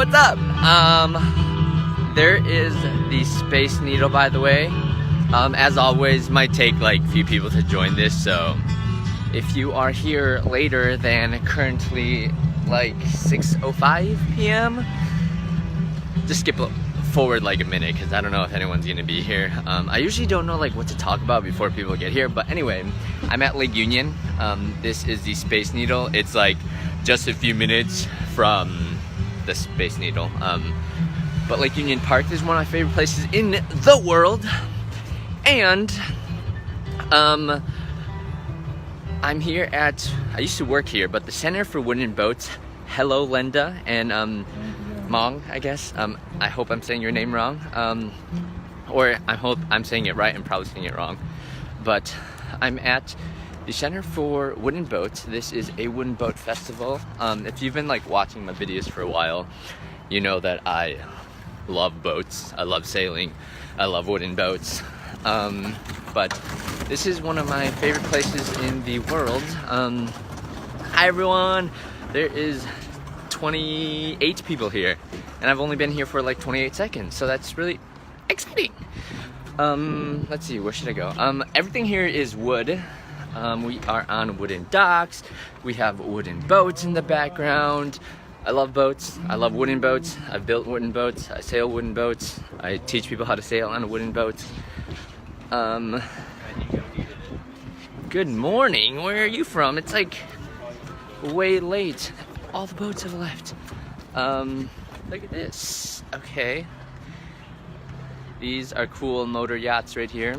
what's up? There is the Space Needle, by the way. As always, might take like a few people to join this, so if you are here later than currently like 6:05 p.m., just skip forward like a minute because I don't know if anyone's gonna be here. I usually don't know like what to talk about before people get here, but anyway, I'm at Lake Union. This is the Space Needle. It's like just a few minutes from the Space Needle. But Lake Union Park is one of my favorite places in the world. And I'm here at, I used to work here, but the Center for Wooden Boats. Hello, Lenda and Mong, I guess. I hope I'm saying your name wrong. Or I hope I'm saying it right. I'm probably saying it wrong. But I'm at the Center for Wooden Boats. This is a wooden boat festival. If you've been like watching my videos for a while, you know that I love boats. I love sailing. I love wooden boats. But this is one of my favorite places in the world. Hi everyone. There is 28 people here, and I've only been here for like 28 seconds, so that's really exciting. Let's see, where should I go? Everything here is wood. We are on wooden docks. We have wooden boats in the background. I love boats. I love wooden boats. I've built wooden boats. I sail wooden boats. I teach people how to sail on wooden boats. Good morning. Where are you from? It's like way late. All the boats have left. Look at this. Okay. These are cool motor yachts right here.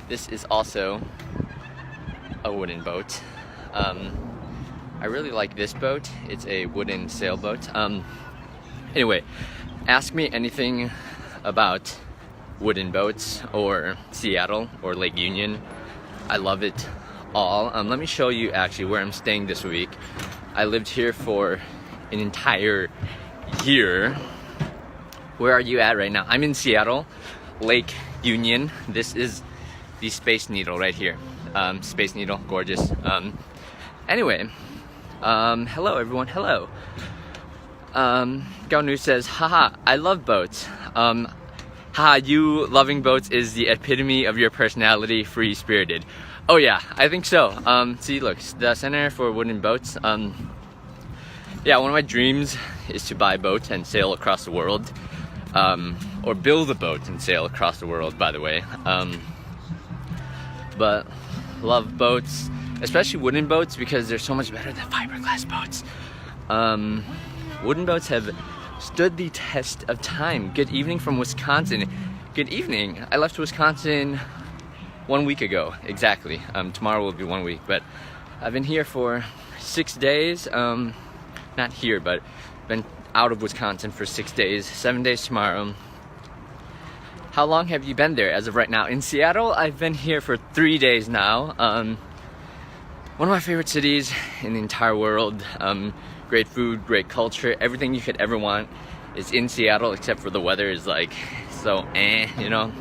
This is also a wooden boat. I really like this boat. It's a wooden sailboat. Anyway, ask me anything about wooden boats or Seattle or Lake Union. I love it all. Let me show you actually where I'm staying this week. I lived here for an entire year. Where are you at right now? I'm in Seattle, Lake Union. This is the Space Needle right here. Space Needle, gorgeous. Anyway, hello everyone, hello. Gaonu says, haha, I love boats. Haha, you loving boats is the epitome of your personality, free-spirited. Oh yeah, I think so. See, look, the Center for Wooden Boats. Yeah, one of my dreams is to buy a boat and sail across the world. Or build a boat and sail across the world, by the way. But love boats, especially wooden boats, because they're so much better than fiberglass boats. Wooden boats have stood the test of time. Good evening from Wisconsin. Good evening. I left Wisconsin 1 week ago, exactly. Tomorrow will be 1 week, but I've been here for 6 days. Not here, but been out of Wisconsin for 6 days, 7 days tomorrow. How long have you been there as of right now? In Seattle, I've been here for 3 days now. One of my favorite cities in the entire world. Great food, great culture, everything you could ever want is in Seattle, except for the weather is like so you know.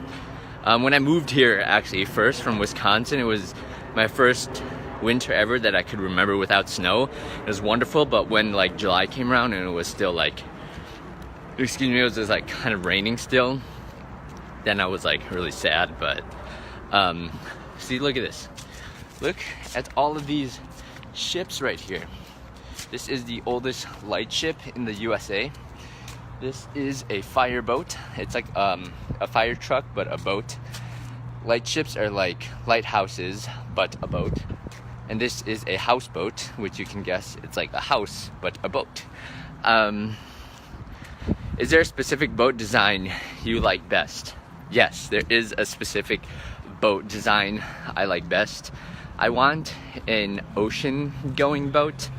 When I moved here actually first from Wisconsin, it was my first winter ever that I could remember without snow. It was wonderful, but when like July came around and it was still like, excuse me, it was just like kind of raining still, then I was like really sad. But see, look at this. Look at all of these ships right here. This is the oldest lightship in the USA. This is a fire boat. It's like a fire truck, but a boat. Lightships are like lighthouses, but a boat. And this is a houseboat, which you can guess it's like a house, but a boat. Is there a specific boat design you like best? Yes, there is a specific boat design I like best. I want an ocean-going boat,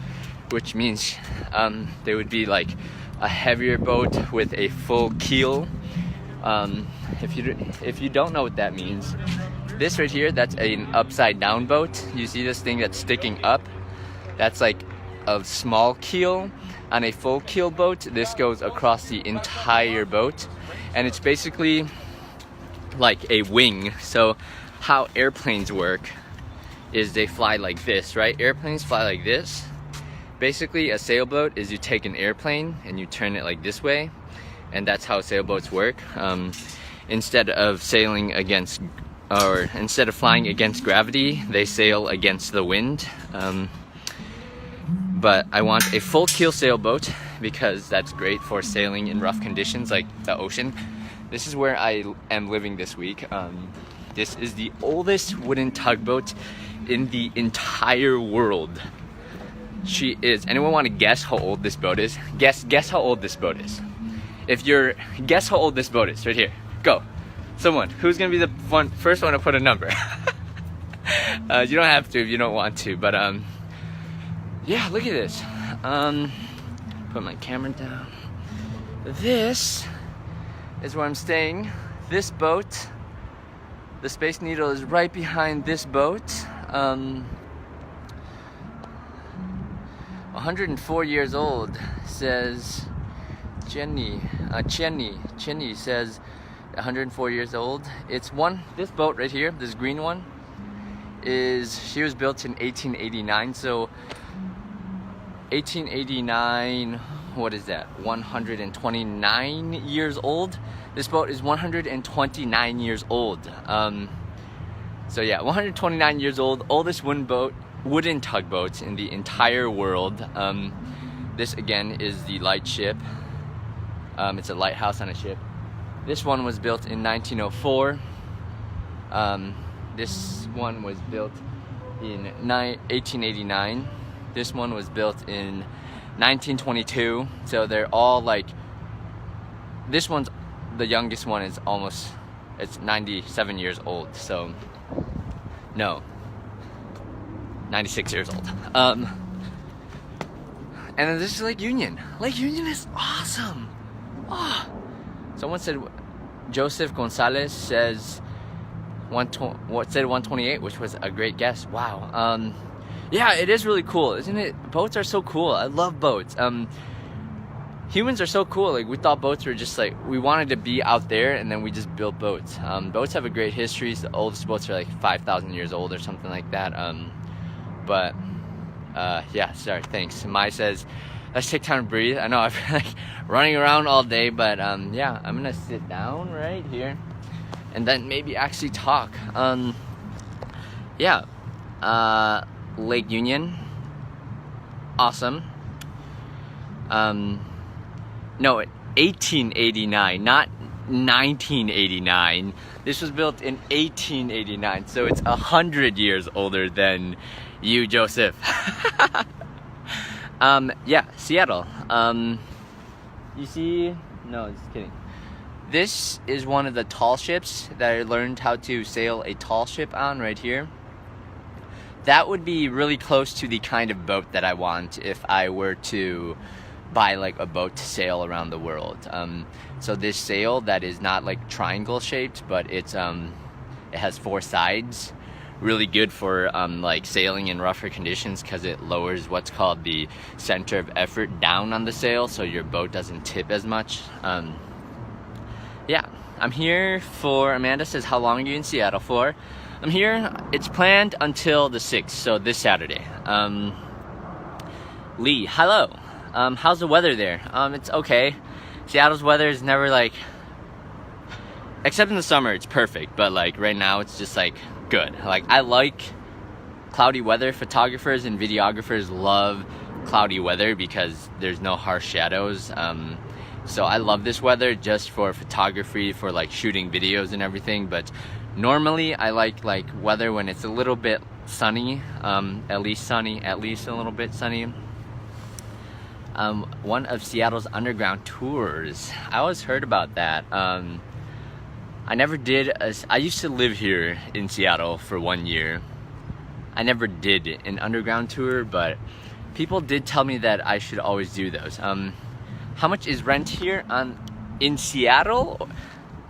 which means there would be like a heavier boat with a full keel. If you don't know what that means, this right here, that's an upside down boat. You see this thing that's sticking up? That's like a small keel. On a full keel boat, this goes across the entire boat, and it's basically like a wing. So how airplanes work is they fly like this, right? Airplanes fly like this, Basically, a sailboat is you take an airplane and you turn it like this way, and that's how sailboats work. Instead of sailing against, or instead of flying against gravity, they sail against the wind. But I want a full keel sailboat because that's great for sailing in rough conditions like the ocean. This is where I am living this week. This is the oldest wooden tugboat in the entire world. She is. Anyone want to guess how old this boat is? Guess how old this boat is. Guess how old this boat is. Right here. Go. Someone. Who's gonna be the first one to put a number? You don't have to if you don't want to, but yeah, look at this. Put my camera down. This is where I'm staying. This boat, the Space Needle is right behind this boat. 104 years old, says Jenny says 104 years old. This boat right here, this green one, she was built in 1889, so 1889, what is that, 129 years old? This boat is 129 years old. So yeah, 129 years old, oldest wooden tugboat in the entire world. This again is the lightship. It's a lighthouse on a ship. This one was built in 1904. This one was built in 1889. This one was built in 1922. So they're all like, this one's, the youngest one is it's 97 years old. So, no, 96 years old. And then this is Lake Union. Lake Union is awesome. Oh. Someone said, Joseph Gonzalez says 128, which was a great guess. Wow. Yeah, it is really cool, isn't it? Boats are so cool. I love boats. Humans are so cool. Like, we thought boats were just like, we wanted to be out there, and then we just built boats. Boats have a great history. The oldest boats are like 5,000 years old or something like that. But yeah, sorry, thanks. Mai says, let's take time to breathe. I know I've been like running around all day, but yeah, I'm gonna sit down right here and then maybe actually talk. Yeah, Lake Union, awesome. No, 1889, not 1989. This was built in 1889, so it's 100 years older than you, Joseph. Yeah, Seattle. You see, no, just kidding. This is one of the tall ships that I learned how to sail a tall ship on right here. That would be really close to the kind of boat that I want if I were to buy like a boat to sail around the world. So this sail that is not like triangle shaped, but it has 4 sides. Really good for like sailing in rougher conditions because it lowers what's called the center of effort down on the sail, so your boat doesn't tip as much. Yeah, I'm here for, Amanda says, how long are you in Seattle for? I'm here, it's planned until the 6th, so this Saturday. Lee, hello. How's the weather there? It's okay. Seattle's weather is never like, except in the summer, it's perfect, but like right now it's just like good. Like, I like cloudy weather. Photographers and videographers love cloudy weather because there's no harsh shadows. So I love this weather just for photography, for like shooting videos and everything. But normally I like weather when it's a little bit sunny, at least a little bit sunny. One of Seattle's underground tours. I always heard about that. I never did. I used to live here in Seattle for 1 year. I never did an underground tour, but people did tell me that I should always do those. How much is rent here in Seattle?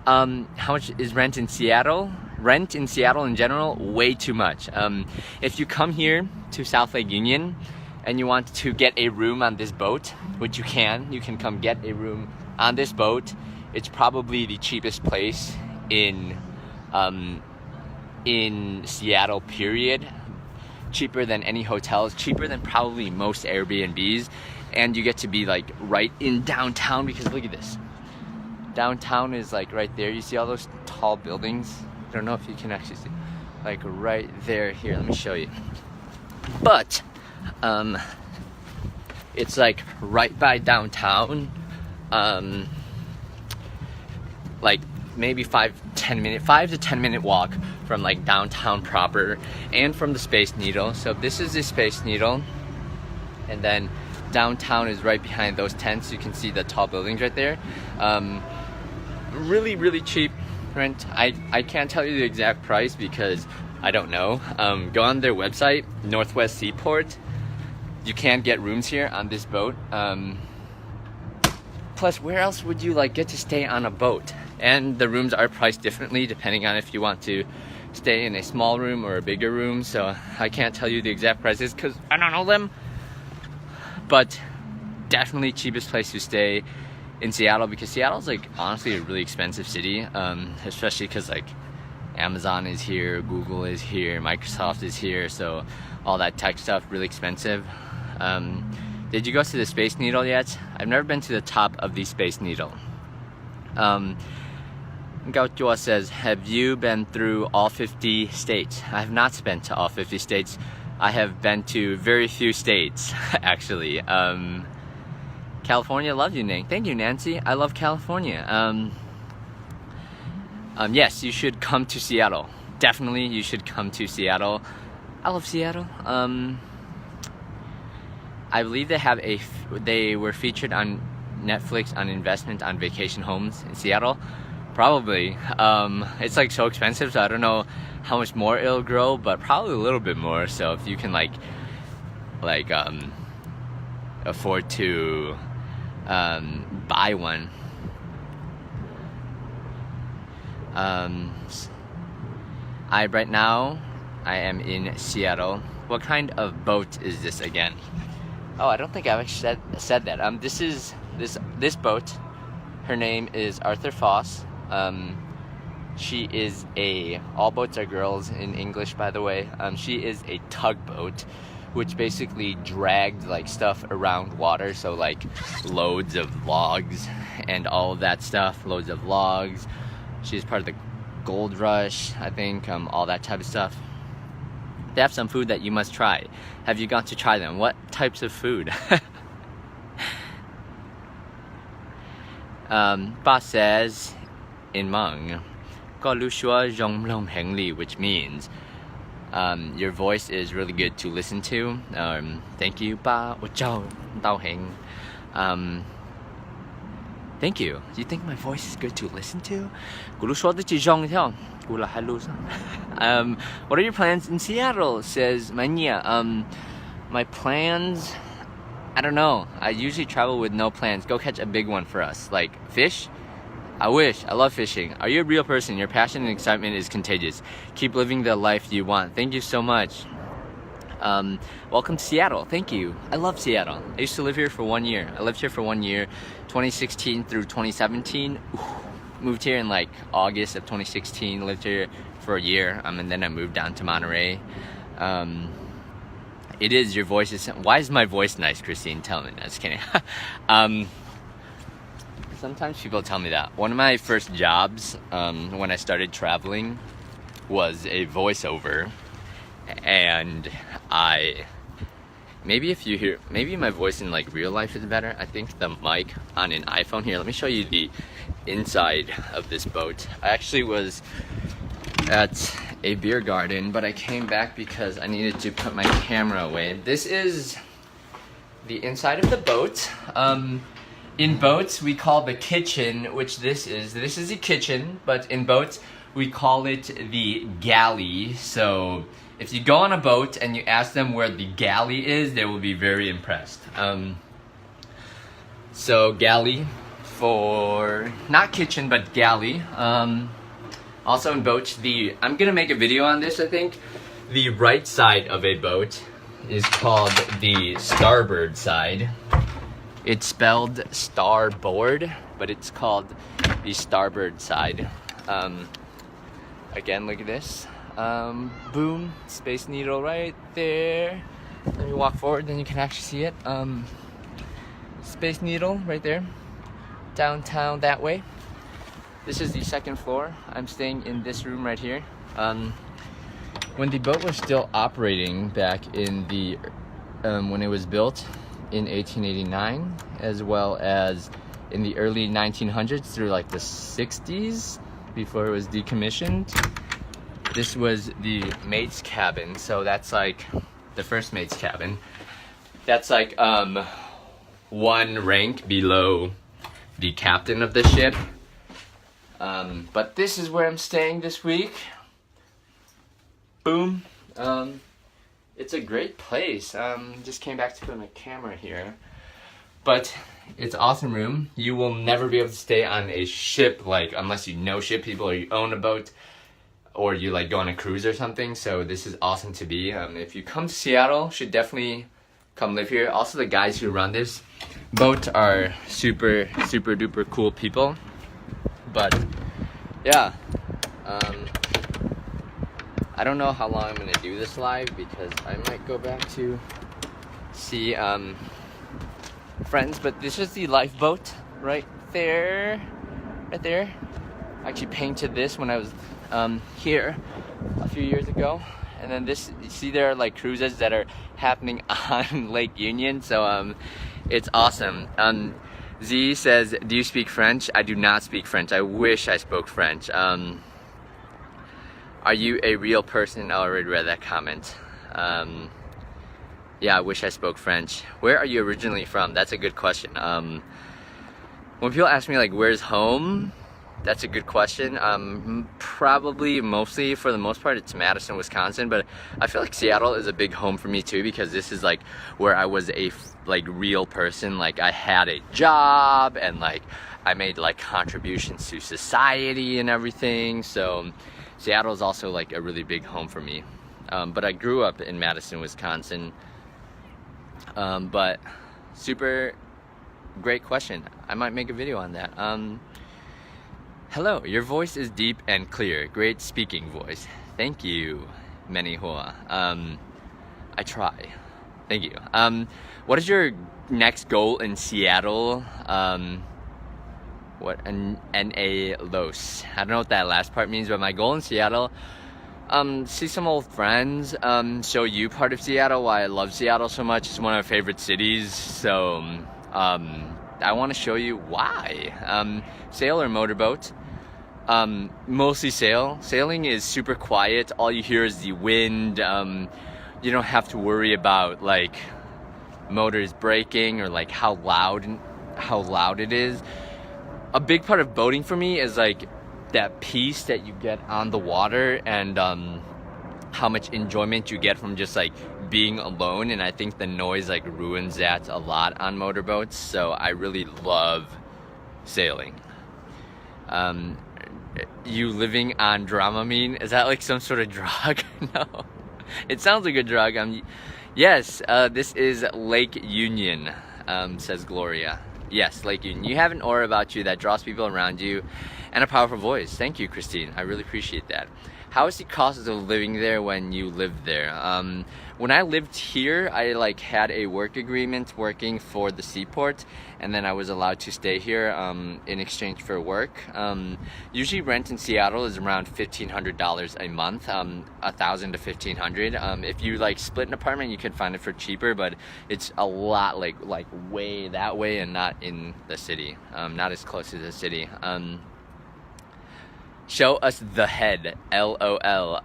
How much is rent in Seattle? Rent in Seattle in general, way too much. If you come here to South Lake Union and you want to get a room on this boat, which you can come get a room on this boat. It's probably the cheapest place in Seattle, period. cheaper than any hotels, cheaper than probably most Airbnbs, and you get to be like right in downtown, because look at this. Downtown is like right there. You see all those tall buildings? I don't know if you can actually see, like right there. Here, let me show you. But it's like right by downtown, like maybe 5 to 10 minute walk from like downtown proper and from the Space Needle. So this is the Space Needle, and then downtown is right behind those tents. You can see the tall buildings right there. Really cheap rent. I can't tell you the exact price because I don't know. Go on their website, Northwest Seaport. You can get rooms here on this boat. Plus, where else would you like get to stay on a boat? And the rooms are priced differently depending on if you want to stay in a small room or a bigger room. So I can't tell you the exact prices because I don't know them. But definitely cheapest place to stay in Seattle, because Seattle's like honestly a really expensive city, especially because like Amazon is here, Google is here, Microsoft is here, so all that tech stuff really expensive. Did you go to the Space Needle yet? I've never been to the top of the Space Needle. Gao Jua says, have you been through all 50 states? I have not been to all 50 states. I have been to very few states, actually. California, love you, Neng. Thank you, Nancy. I love California. Yes, you should come to Seattle. Definitely, you should come to Seattle. I love Seattle. I believe they were featured on Netflix on investment on vacation homes in Seattle. Probably. It's like so expensive, so I don't know how much more it'll grow, but probably a little bit more. So if you can like afford to buy one. Right now I am in Seattle. What kind of boat is this again? Oh, I don't think I've actually said that. This boat, her name is Arthur Foss. She is all boats are girls in English, by the way. She is a tugboat, which basically dragged like stuff around water, so like loads of logs and all of that stuff, loads of logs. She's part of the gold rush, I think, all that type of stuff. They have some food that you must try. Have you gone to try them? What types of food? Ba says in Hmong, "Có lưu xua rong long heng li," which means your voice is really good to listen to. Thank you, Ba. Thank you. Do you think my voice is good to listen to? What are your plans in Seattle? Says Mania. My plans, I don't know. I usually travel with no plans. Go catch a big one for us. Like fish? I wish. I love fishing. Are you a real person? Your passion and excitement is contagious. Keep living the life you want. Thank you so much. Welcome to Seattle. Thank you. I love Seattle. I used to live here for 1 year. I lived here for 1 year, 2016 through 2017. Moved here in like August of 2016. Lived here for a year, and then I moved down to Monterey. It is, your voice is... Why is my voice nice, Christine? Tell me. No, just kidding. Sometimes people tell me that. One of my first jobs when I started traveling was a voiceover. And maybe my voice in like real life is better. I think the mic on an iPhone here. Let me show you the inside of this boat. I actually was at a beer garden, but I came back because I needed to put my camera away. This is the inside of the boat. In boats, we call the kitchen, which this is the kitchen, but in boats, we call it the galley. So if you go on a boat and you ask them where the galley is, they will be very impressed. So galley for, not kitchen, but galley. Also in boats, I'm gonna make a video on this, I think. The right side of a boat is called the starboard side. It's spelled starboard, but it's called the starboard side. Again, look at this. Boom, Space Needle right there. Let me walk forward, then you can actually see it. Space Needle right there. Downtown that way. This is the second floor. I'm staying in this room right here. When the boat was still operating back in the when it was built in 1889, as well as in the early 1900s through like the 60s before it was decommissioned. This was the mate's cabin, so that's like the first mate's cabin. That's like one rank below the captain of the ship. But this is where I'm staying this week. Boom. It's a great place. Just came back to put my camera here. But it's an awesome room. You will never be able to stay on a ship, like, unless you know ship people or you own a boat or you like go on a cruise or something. So this is awesome to be. If you come to Seattle, should definitely come live here. Also, the guys who run this boat are super duper cool people. But yeah, I don't know how long I'm gonna do this live because I might go back to see friends. But this is the lifeboat right there. I actually painted this when I was here a few years ago. And then this, you see there are like cruises that are happening on Lake Union, so it's awesome. Z says, do you speak French? I do not speak French. I wish I spoke French. Are you a real person? I already read that comment. Yeah, I wish I spoke French. Where are you originally from? That's a good question. When people ask me like, where's home? That's a good question. Probably, mostly, for the most part, it's Madison, Wisconsin, but I feel like Seattle is a big home for me too, because this is like where I was a like real person. Like, I had a job and like I made like contributions to society and everything. So Seattle is also like a really big home for me. But I grew up in Madison, Wisconsin. But super great question. I might make a video on that. Hello, your voice is deep and clear. Great speaking voice. Thank you, Menihua. I try. Thank you. What is your next goal in Seattle? What an N.A. Los. I don't know what that last part means, but my goal in Seattle, see some old friends, show you part of Seattle, why I love Seattle so much. It's one of my favorite cities, so I want to show you why. Sail or motorboat? Mostly sail. Sailing is super quiet. All you hear is the wind. You don't have to worry about like motors braking or like how loud it is. A big part of boating for me is like that peace that you get on the water, and how much enjoyment you get from just like being alone. And I think the noise like ruins that a lot on motorboats, so I really love sailing. You living on Dramamine, is that like some sort of drug? No, it sounds like a drug. Yes, this is Lake Union, says Gloria. Yes, Lake Union. You have an aura about you that draws people around you, and a powerful voice. Thank you, Christine. I really appreciate that. How is the cost of living there when you lived there? When I lived here, I like had a work agreement working for the seaport, and then I was allowed to stay here in exchange for work. Usually rent in Seattle is around $1,500 a month, $1,000 to $1,500. If you like split an apartment, you can find it for cheaper, but it's a lot like way that way and not in the city, not as close to the city. Show us the head, LOL,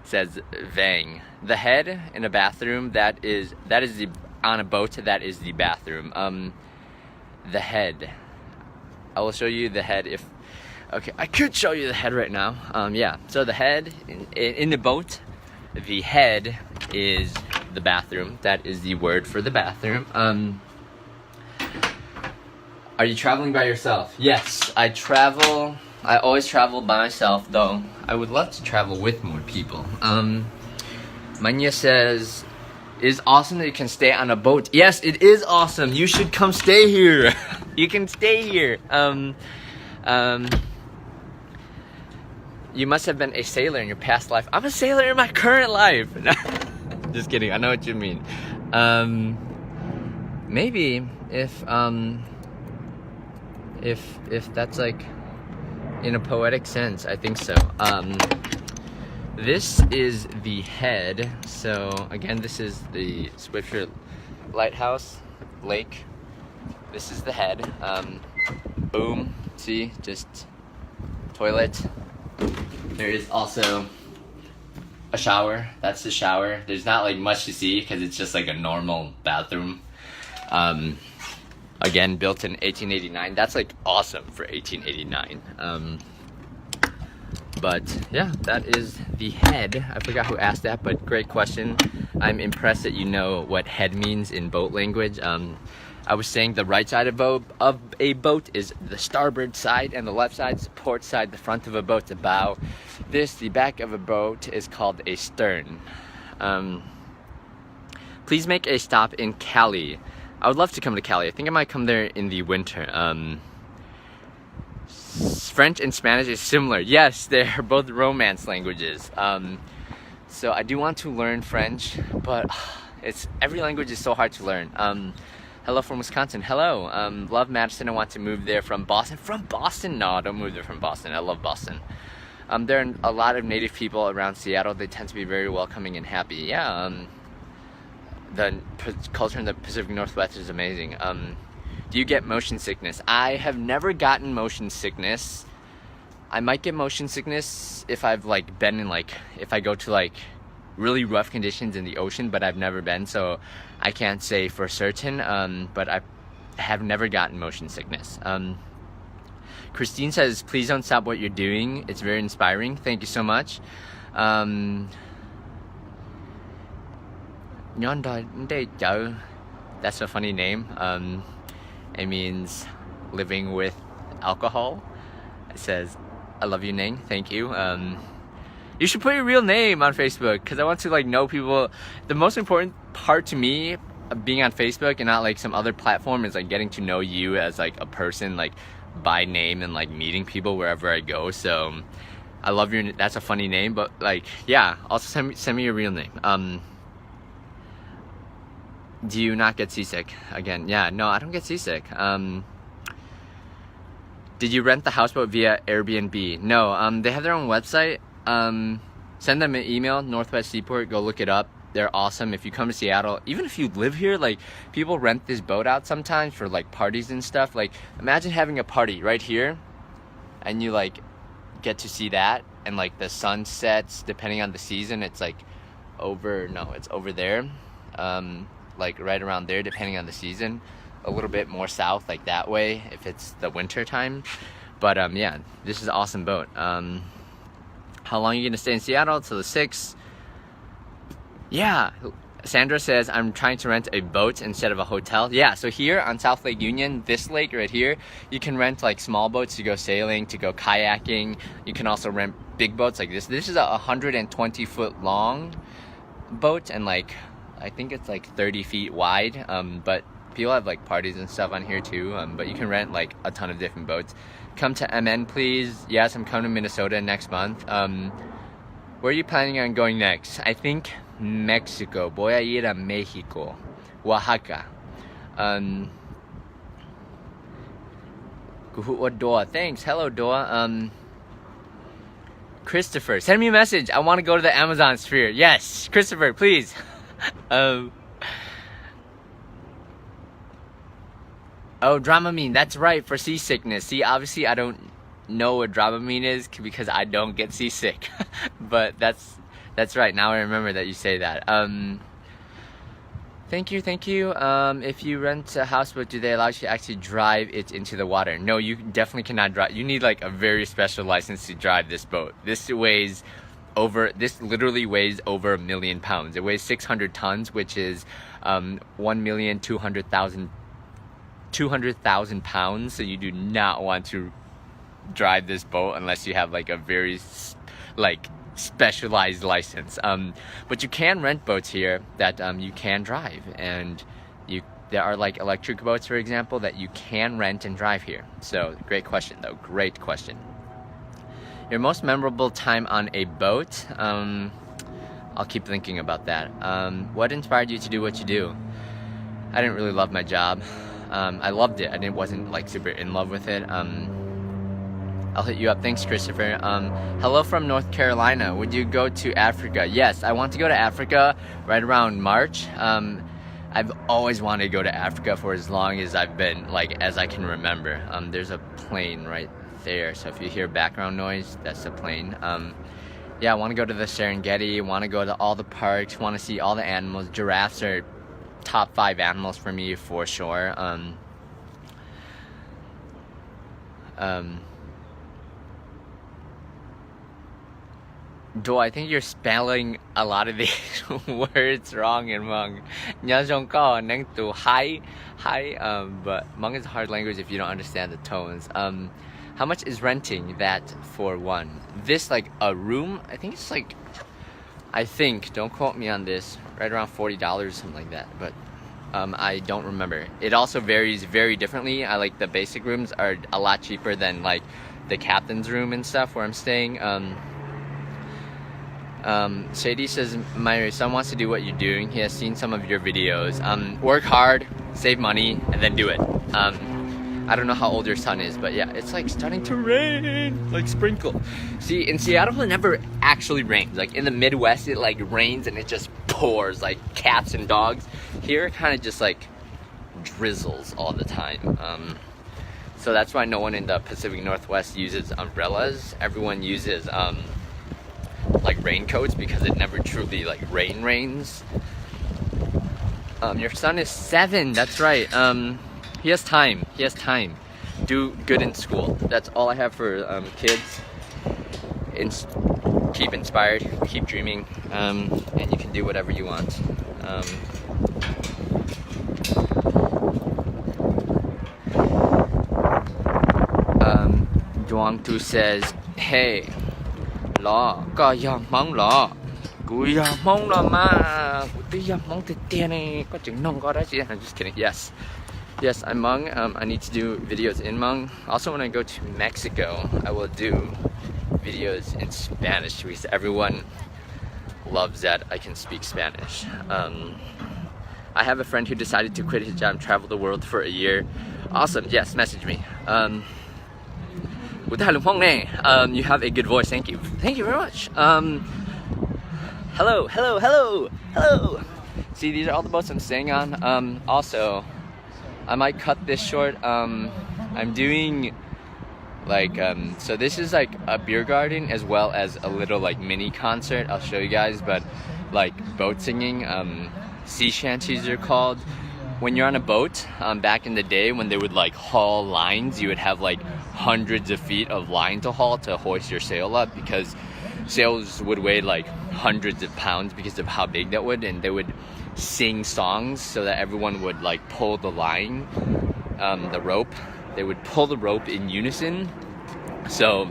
says Vang. The head in a bathroom, that is the, on a boat, that is the bathroom. The head. I will show you the head if, okay, I could show you the head right now. Yeah, so the head, in the boat, the head is the bathroom. That is the word for the bathroom. Are you traveling by yourself? Yes, I travel. I always travel by myself, though I would love to travel with more people. Manya says, "It's awesome that you can stay on a boat." Yes, it is awesome. You should come stay here. You can stay here. You must have been a sailor in your past life. I'm a sailor in my current life. Just kidding. I know what you mean. Maybe if that's like in a poetic sense, I think so. This is the head. So again, this is the Swifter Lighthouse Lake. This is the head. Boom. See, just toilet. There is also a shower. That's the shower. There's not like much to see because it's just like a normal bathroom. Again, built in 1889. That's like awesome for 1889. But yeah, that is the head. I forgot who asked that, but great question. I'm impressed that you know what head means in boat language. I was saying the right side of a boat is the starboard side, and the left side is the port side. The front of a boat's a bow. The back of a boat is called a stern. Please make a stop in Cali. I would love to come to Cali. I think I might come there in the winter. French and Spanish is similar. Yes, they're both Romance languages. So I do want to learn French, but every language is so hard to learn. Hello from Wisconsin. Hello. Love Madison. I want to move there from Boston. From Boston? No, don't move there from Boston. I love Boston. There are a lot of native people around Seattle. They tend to be very welcoming and happy. Yeah. The culture in the Pacific Northwest is amazing. Do you get motion sickness? I have never gotten motion sickness. I might get motion sickness if I've like been in if I go to like really rough conditions in the ocean, but I've never been, so I can't say for certain. But I have never gotten motion sickness. Christine says, please don't stop what you're doing. It's very inspiring. Thank you so much. That's a funny name. It means living with alcohol. It says, I love you, Neng. Thank you. You should put your real name on Facebook because I want to like know people. The most important part to me of being on Facebook and not like some other platform is like getting to know you as like a person, like by name, and like meeting people wherever I go. So I love your. That's a funny name, but like yeah. Also send me your real name. Do you not get seasick? Again, yeah, no, I don't get seasick. Did you rent the houseboat via Airbnb? No, they have their own website. Send them an email, Northwest Seaport, go look it up. They're awesome. If you come to Seattle, even if you live here, like people rent this boat out sometimes for like parties and stuff. Like imagine having a party right here and you like get to see that, and like the sun sets depending on the season. It's like it's over there. Like right around there depending on the season, a little bit more south like that way if it's the winter time. But yeah, this is an awesome boat. How long are you gonna stay in Seattle? Till the 6th. Yeah, Sandra says I'm trying to rent a boat instead of a hotel. Yeah, so here on South Lake Union, this lake right here, you can rent like small boats to go sailing, to go kayaking. You can also rent big boats like this. This is a 120-foot long boat, and like I think it's like 30 feet wide, but people have like parties and stuff on here too, but you can rent like a ton of different boats. Come to MN, please. Yes, I'm coming to Minnesota next month. Where are you planning on going next? I think Mexico. Voy a ir a Mexico. Oaxaca. Doa. Thanks. Hello, Doa. Christopher, send me a message. I want to go to the Amazon sphere. Yes, Christopher, please. Oh, Dramamine, that's right, for seasickness. See, obviously I don't know what Dramamine is because I don't get seasick. But that's right, now I remember that you say that. Thank you. If you rent a houseboat, do they allow you to actually drive it into the water? No, you definitely cannot drive. You need like a very special license to drive this boat. This literally weighs over 1 million pounds. It weighs 600 tons, which is 1,200,000 pounds. So you do not want to drive this boat unless you have like a very like specialized license. But you can rent boats here that you can drive, and there are like electric boats, for example, that you can rent and drive here. So great question though, great question. Your most memorable time on a boat? I'll keep thinking about that. What inspired you to do what you do? I didn't really love my job. I loved it. I wasn't like super in love with it. I'll hit you up. Thanks, Christopher. Hello from North Carolina. Would you go to Africa? Yes, I want to go to Africa right around March. I've always wanted to go to Africa for as long as I've been, like, as I can remember. There's a plane right there, so if you hear background noise, that's the plane. Yeah, I want to go to the Serengeti, want to go to all the parks, want to see all the animals. Giraffes are top 5 animals for me, for sure. Do I think you're spelling a lot of these words wrong in Hmong? Neng Now, but Hmong is a hard language if you don't understand the tones. How much is renting that for one? This, like a room, I think it's like, don't quote me on this, right around $40 or something like that, but I don't remember. It also varies very differently. I like the basic rooms are a lot cheaper than like the captain's room and stuff where I'm staying. Shady says, my son wants to do what you're doing. He has seen some of your videos. Work hard, save money, and then do it. I don't know how old your son is, but yeah, it's like starting to rain, like sprinkle. See, in Seattle, it never actually rains. Like in the Midwest, it like rains and it just pours like cats and dogs. Here, it kind of just like drizzles all the time. So that's why no one in the Pacific Northwest uses umbrellas. Everyone uses like raincoats because it never truly like rains. Your son is 7, that's right. He has time. Do good in school. That's all I have for kids. Keep inspired, keep dreaming, and you can do whatever you want. Duang Tu says, hey, Lo, có dòng mong lo, cú dòng mong lo mà, cú tí dòng mong thì tiền này, có chừng nông có đó chứ. I'm just kidding. Yes, I'm Hmong. I need to do videos in Hmong. Also, when I go to Mexico, I will do videos in Spanish because everyone loves that I can speak Spanish. I have a friend who decided to quit his job and travel the world for a year. Awesome. Yes, message me. You have a good voice. Thank you very much. Hello. See, these are all the boats I'm staying on. Also, I might cut this short. I'm doing like so this is like a beer garden as well as a little like mini concert. I'll show you guys, but like boat singing. Sea shanties are called. When you're on a boat, back in the day when they would like haul lines, you would have like hundreds of feet of line to haul to hoist your sail up, because sails would weigh like hundreds of pounds because of how big that would, and they would sing songs so that everyone would like pull the line, the rope. They would pull the rope in unison. So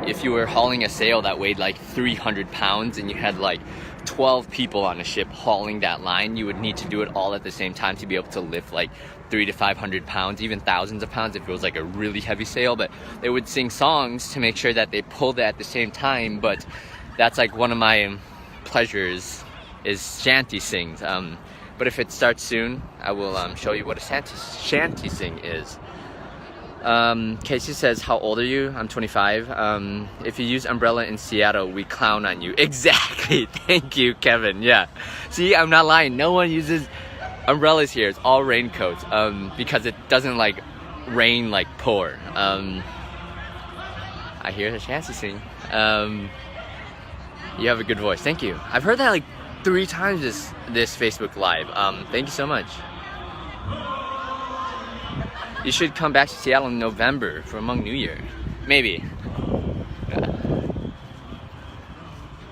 if you were hauling a sail that weighed like 300 pounds and you had like 12 people on a ship hauling that line, you would need to do it all at the same time to be able to lift like 300 to 500 pounds, even thousands of pounds if it was like a really heavy sail. But they would sing songs to make sure that they pulled it at the same time. But that's like one of my pleasures is shanty sings. But if it starts soon, I will show you what a shanty sing is. Casey says, how old are you? I'm 25. If you use umbrella in Seattle, we clown on you. Exactly. Thank you, Kevin. Yeah. See, I'm not lying. No one uses umbrellas here. It's all raincoats, because it doesn't like rain like pour. I hear the shanty sing. You have a good voice. Thank you. I've heard that like 3 times this Facebook Live. Thank you so much. You should come back to Seattle in November for Hmong New Year. Maybe.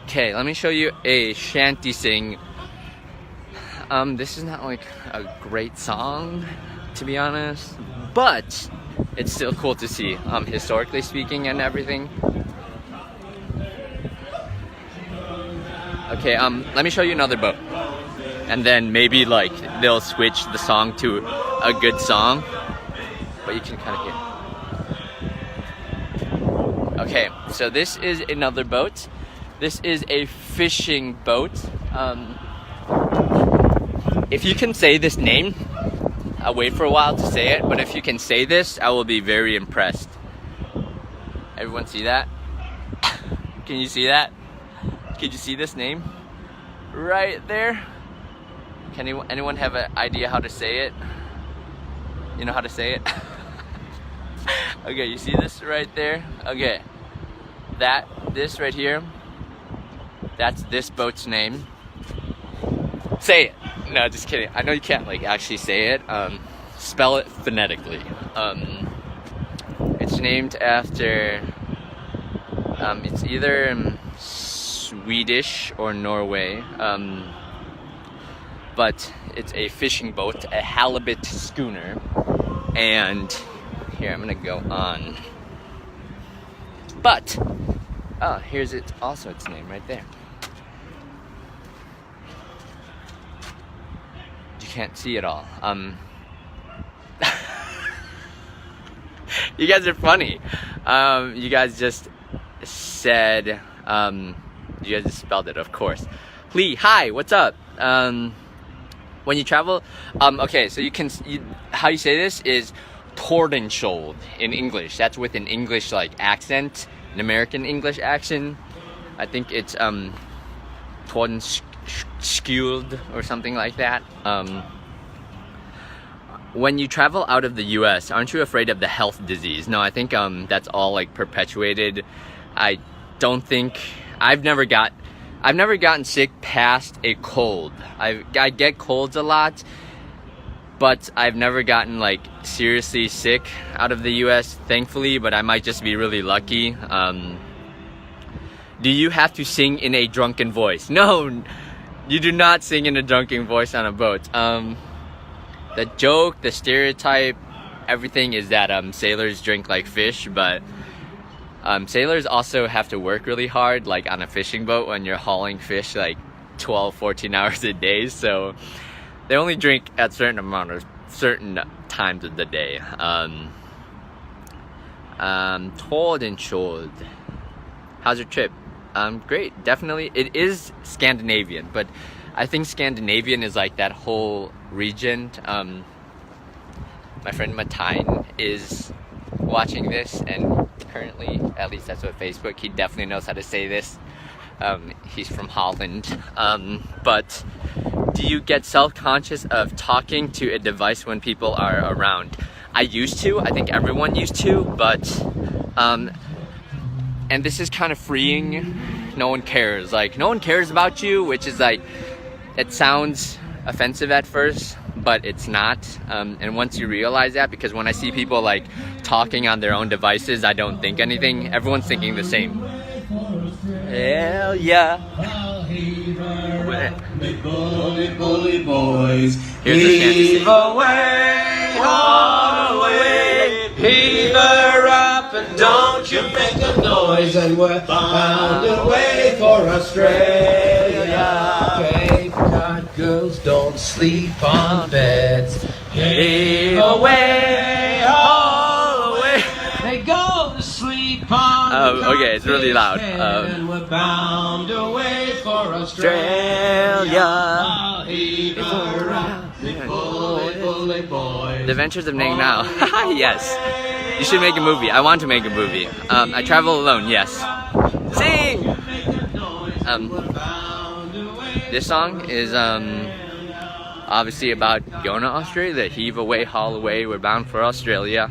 Okay, let me show you a shanty sing. This is not like a great song, to be honest, but it's still cool to see, historically speaking and everything. Okay, let me show you another boat. And then maybe like they'll switch the song to a good song. But you can kind of hear. Okay, so this is another boat. This is a fishing boat. If you can say this name, I'll wait for a while to say it, but if you can say this, I will be very impressed. Everyone see that? Can you see that? Can you see this name? Right there? Can anyone have an idea how to say it? You know how to say it? Okay, you see this right there? Okay. This right here, that's this boat's name. Say it. No, just kidding. I know you can't like actually say it. Spell it phonetically. It's named after, it's either Swedish or Norway, but it's a fishing boat, a halibut schooner. And here, I'm gonna go on. But, oh, here's it, also its name right there. You can't see it all. You guys are funny. You guys just said, you guys just spelled it, of course. Lee, hi, what's up? When you travel, okay, so how you say this is Tordenskjold in English. That's with an English like accent, an American English accent. I think it's Tordenskjold or something like that. When you travel out of the US, aren't you afraid of the health disease? No, I think that's all like perpetuated. I don't think I've never gotten sick past a cold. I get colds a lot, but I've never gotten like seriously sick out of the US, thankfully, but I might just be really lucky. Do you have to sing in a drunken voice? No, you do not sing in a drunken voice on a boat. The joke, the stereotype, everything is that sailors drink like fish, but sailors also have to work really hard, like on a fishing boat when you're hauling fish like 12, 14 hours a day, so they only drink at certain times of the day. Tordenskjold. How's your trip? Great, definitely. It is Scandinavian, but I think Scandinavian is like that whole region. My friend Matijn is watching this, and currently, at least that's what Facebook, he definitely knows how to say this. He's from Holland. But do you get self-conscious of talking to a device when people are around? I used to, I think everyone used to, but and this is kind of freeing. No one cares. Like, no one cares about you, which is like, it sounds offensive at first, but it's not. And once you realize that, because when I see people like talking on their own devices, I don't think anything. Everyone's thinking the same. Hell yeah. Bully boys. Here's the fantasy. Heave away, haul away, heave her up, and don't you make a noise. And we're bound away for Australia. Cape Cod girls don't sleep on beds. Heave away, haul away. They go to sleep on okay, it's really loud. and we're bound away for Australia. Heave her up, bully boys. The Adventures of Neng Now. Yes. You should make a movie. I want to make a movie. I travel alone, yes. Sing! This song is obviously about going to Australia. Heave away, haul away, we're bound for Australia.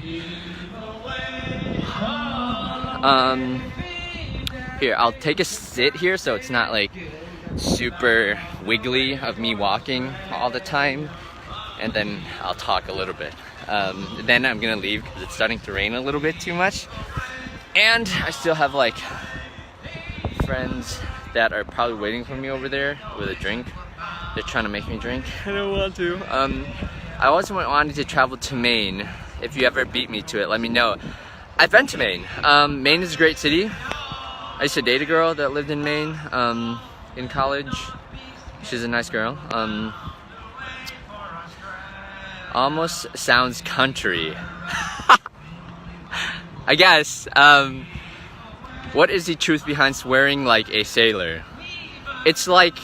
Here, I'll take a sit here so it's not like super wiggly of me walking all the time, and then I'll talk a little bit. Then I'm gonna leave because it's starting to rain a little bit too much, and I still have like friends that are probably waiting for me over there with a drink. They're trying to make me drink. I don't want to. I also wanted to travel to Maine. If you ever beat me to it, let me know. I've been to Maine. Maine is a great city. I used to date a girl that lived in Maine in college. She's a nice girl. Almost sounds country. I guess. What is the truth behind swearing like a sailor? It's like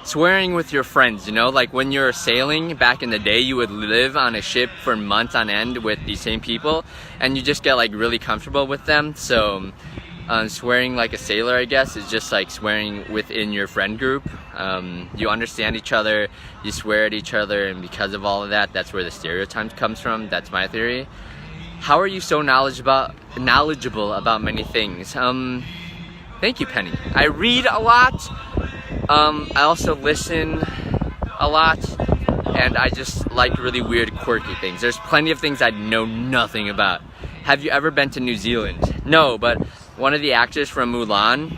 swearing with your friends, you know, like when you're sailing back in the day, you would live on a ship for months on end with the same people, and you just get like really comfortable with them. So swearing like a sailor, I guess, is just like swearing within your friend group. You understand each other, you swear at each other, and because of all of that, that's where the stereotype comes from. That's my theory. How are you so knowledgeable about many things? Thank you, Penny. I read a lot. I also listen a lot, and I just like really weird, quirky things. There's plenty of things I know nothing about. Have you ever been to New Zealand? No, but one of the actors from Mulan,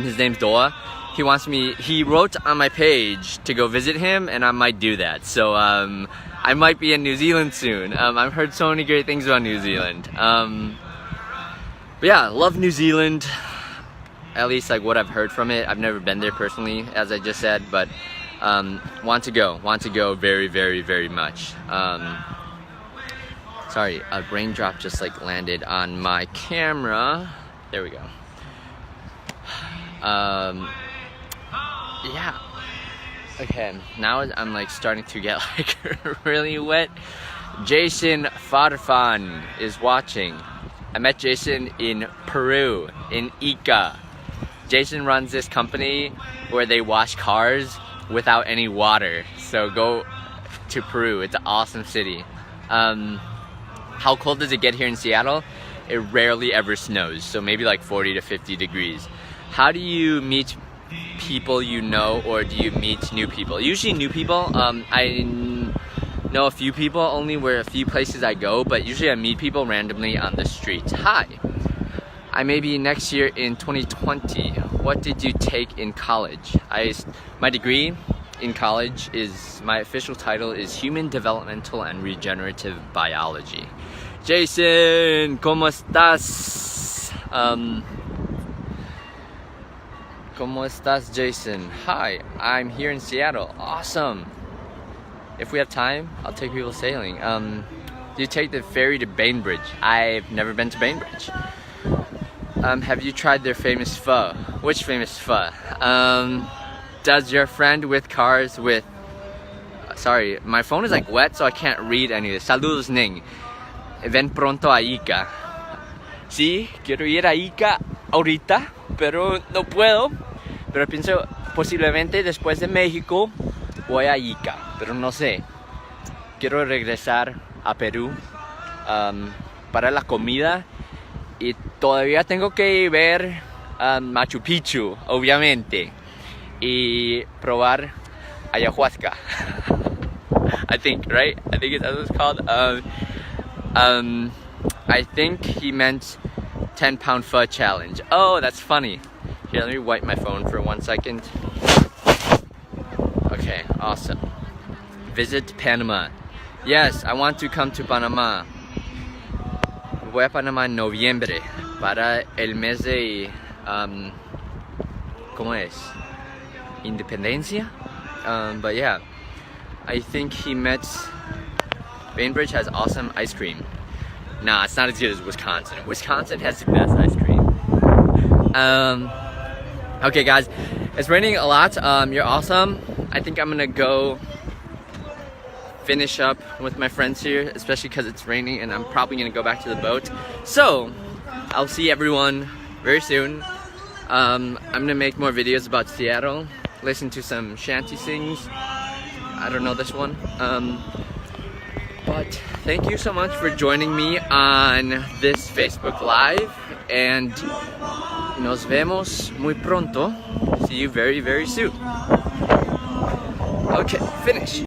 his name's Doa, he wrote on my page to go visit him, and I might do that. So I might be in New Zealand soon. I've heard so many great things about New Zealand. But yeah, love New Zealand. At least like what I've heard from it. I've never been there personally, as I just said, but want to go very, very, very much. Sorry, a raindrop just like landed on my camera. There we go. Yeah. Okay, now I'm like starting to get like really wet. Jason Farfan is watching. I met Jason in Peru, in Ica. Jason runs this company where they wash cars without any water. So go to Peru, it's an awesome city. How cold does it get here in Seattle? It rarely ever snows, so maybe like 40 to 50 degrees. How do you meet people you know, or do you meet new people? Usually new people. I know a few people only where a few places I go, but usually I meet people randomly on the street. Hi. I may be next year in 2020. What did you take in college? My degree in college my official title is Human Developmental and Regenerative Biology. Jason, ¿cómo estás? ¿Cómo estás, Jason? Hi, I'm here in Seattle. Awesome. If we have time, I'll take people sailing. Do you take the ferry to Bainbridge? I've never been to Bainbridge. Have you tried their famous pho? Which famous pho? Does your friend with cars with... Sorry, my phone is like wet, so I can't read any of this. Saludos, Neng. Ven pronto a Ica. Sí, quiero ir a Ica ahorita, pero no puedo. Pero pienso, posiblemente después de México, voy a Ica, pero no sé. Quiero regresar a Perú para la comida. Y todavía tengo que ver Machu Picchu, obviamente, y probar ayahuasca. I think, right? I think that's what it's called. I think he meant 10-pound pho challenge. Oh, that's funny. Here, let me wipe my phone for 1 second. Okay, awesome. Visit Panama. Yes, I want to come to Panama. Voy a Panamá en noviembre para el mes de ¿cómo es? Independencia. But yeah, I think he met Bainbridge has awesome ice cream. Nah, it's not as good as Wisconsin. Wisconsin has the best ice cream. Okay, guys, it's raining a lot. You're awesome. I think I'm gonna go finish up with my friends here, especially because it's raining and I'm probably gonna go back to the boat. So I'll see everyone very soon. I'm gonna make more videos about Seattle, listen to some shanty sings. I don't know this one. But thank you so much for joining me on this Facebook Live, and nos vemos muy pronto. See you very, very soon. Okay, finish.